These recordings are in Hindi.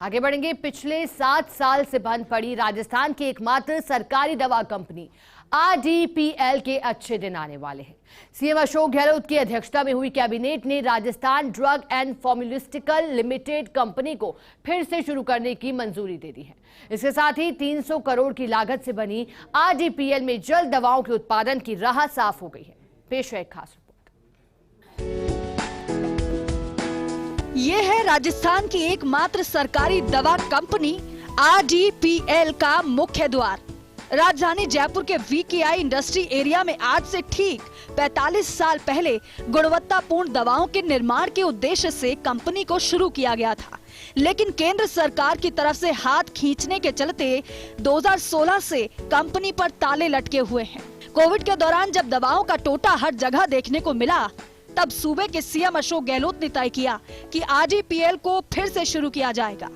आगे बढ़ेंगे। पिछले 7 साल से बंद पड़ी राजस्थान की एकमात्र सरकारी दवा कंपनी RDPL के अच्छे दिन आने वाले हैं। सीएम अशोक गहलोत की अध्यक्षता में हुई कैबिनेट ने Rajasthan drug and pharmaceutical limited company को फिर से शुरू करने की मंजूरी दे दी है। इसके साथ ही 300 करोड़ की लागत से बनी RDPL में जल्द दवाओं के उत्पादन की राह साफ हो गई है। पेश है एक खास रिपोर्ट। ये है राजस्थान की एकमात्र सरकारी दवा कंपनी RDPL का मुख्य द्वार। राजधानी जयपुर के VKI इंडस्ट्री एरिया में आज से ठीक 45 साल पहले गुणवत्तापूर्ण दवाओं के निर्माण के उद्देश्य से कंपनी को शुरू किया गया था, लेकिन केंद्र सरकार की तरफ से हाथ खींचने के चलते 2016 से कंपनी पर ताले लटके हुए हैं। कोविड के दौरान जब दवाओं का टोटा हर जगह देखने को मिला, तब सूबे के सीएम अशोक गहलोत ने तय किया कि RDPL को फिर से शुरू किया जाएगा।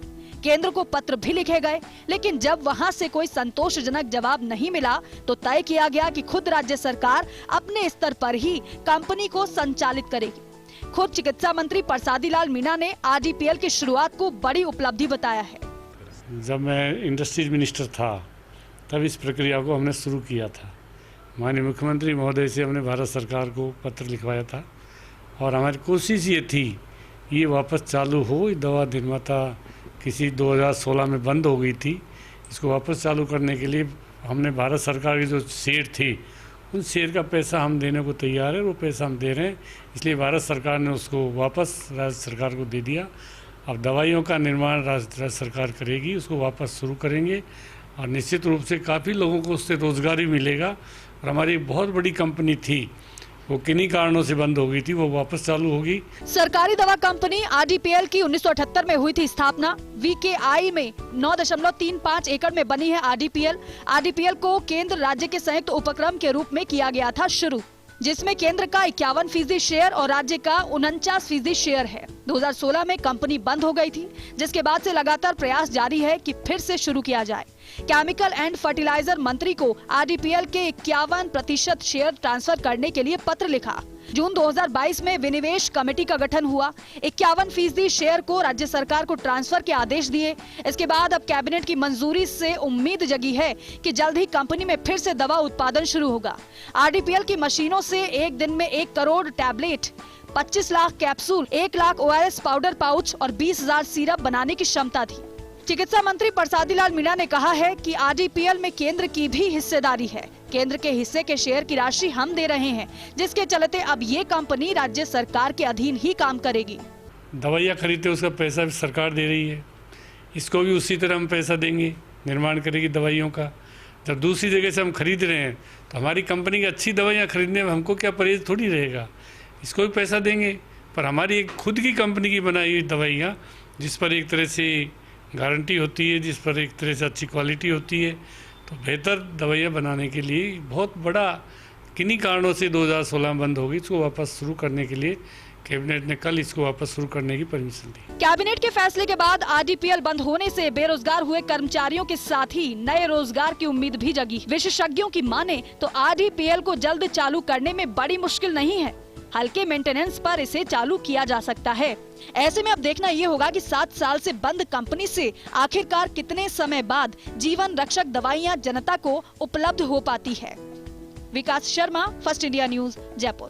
केंद्र को पत्र भी लिखे गए, लेकिन जब वहां से कोई संतोषजनक जवाब नहीं मिला तो तय किया गया कि खुद राज्य सरकार अपने स्तर पर ही कंपनी को संचालित करेगी। खुद चिकित्सा मंत्री परसादी लाल मीणा ने RDPL की शुरुआत को बड़ी उपलब्धि बताया है। जब मैं इंडस्ट्रीज मिनिस्टर था तब इस प्रक्रिया को हमने शुरू किया था। माननीय मुख्यमंत्री महोदय से हमने भारत सरकार को पत्र लिखवाया था और हमारी कोशिश ये थी ये वापस चालू हो। दवा निर्माता किसी 2016 में बंद हो गई थी, इसको वापस चालू करने के लिए हमने भारत सरकार की जो शेयर थी उन शेयर का पैसा हम देने को तैयार है, वो पैसा हम दे रहे हैं। इसलिए भारत सरकार ने उसको वापस राज्य सरकार को दे दिया। अब दवाइयों का निर्माण राज्य सरकार करेगी, उसको वापस शुरू करेंगे और निश्चित रूप से काफ़ी लोगों को उससे रोज़गार भी मिलेगा। और हमारी बहुत बड़ी कंपनी थी, वो किन्हीं कारणों से बंद हो गई थी, वो वापस चालू होगी। सरकारी दवा कंपनी RDPL की 1978 में हुई थी स्थापना। VKI में 9.35 एकड़ में बनी है RDPL को केंद्र राज्य के संयुक्त उपक्रम के रूप में किया गया था शुरू, जिसमें केंद्र का 51% शेयर और राज्य का 49% शेयर है। 2016 में कंपनी बंद हो गई थी, जिसके बाद से लगातार प्रयास जारी है कि फिर से शुरू किया जाए। केमिकल एंड फर्टिलाइजर मंत्री को RDPL के 51% शेयर ट्रांसफर करने के लिए पत्र लिखा। जून 2022 में विनिवेश कमेटी का गठन हुआ। 51% शेयर को राज्य सरकार को ट्रांसफर के आदेश दिए। इसके बाद अब कैबिनेट की मंजूरी से उम्मीद जगी है कि जल्द ही कंपनी में फिर से दवा उत्पादन शुरू होगा। RDPL की मशीनों से एक दिन में 1 crore tablet, 25 lakh capsule, 1 lakh ORS powder pouch और 20,000 सिरप बनाने की क्षमता थी। चिकित्सा मंत्री परसादी लाल मीणा ने कहा है कि RDPL में केंद्र की भी हिस्सेदारी है। केंद्र के हिस्से के शेयर की राशि हम दे रहे हैं, जिसके चलते अब ये कंपनी राज्य सरकार के अधीन ही काम करेगी। दवाइयाँ खरीदते उसका पैसा भी सरकार दे रही है, इसको भी उसी तरह हम पैसा देंगे, निर्माण करेगी दवाइयों का। जब दूसरी जगह से हम खरीद रहे हैं तो हमारी कंपनी की अच्छी दवाइयाँ खरीदने में हमको क्या परहेज थोड़ी रहेगा, इसको भी पैसा देंगे। पर हमारी एक खुद की कंपनी की बनाई हुई दवाइयाँ, जिस पर एक तरह से गारंटी होती है, जिस पर एक तरह से अच्छी क्वालिटी होती है, तो बेहतर दवाइयाँ बनाने के लिए बहुत बड़ा किन्हीं कारणों से 2016 बंद हो गई। इसको वापस शुरू करने के लिए कैबिनेट ने कल इसको वापस शुरू करने की परमिशन दी। कैबिनेट के फैसले के बाद RDPL बंद होने से बेरोजगार हुए कर्मचारियों के साथ ही नए रोजगार की उम्मीद भी जगी। विशेषज्ञों की माने तो RDPL को जल्द चालू करने में बड़ी मुश्किल नहीं है। हल्के मेंटेनेंस पर इसे चालू किया जा सकता है। ऐसे में अब देखना ये होगा कि 7 साल से बंद कंपनी से आखिरकार कितने समय बाद जीवन रक्षक दवाइयां जनता को उपलब्ध हो पाती है। Vikas Sharma, first India news, Jaipur.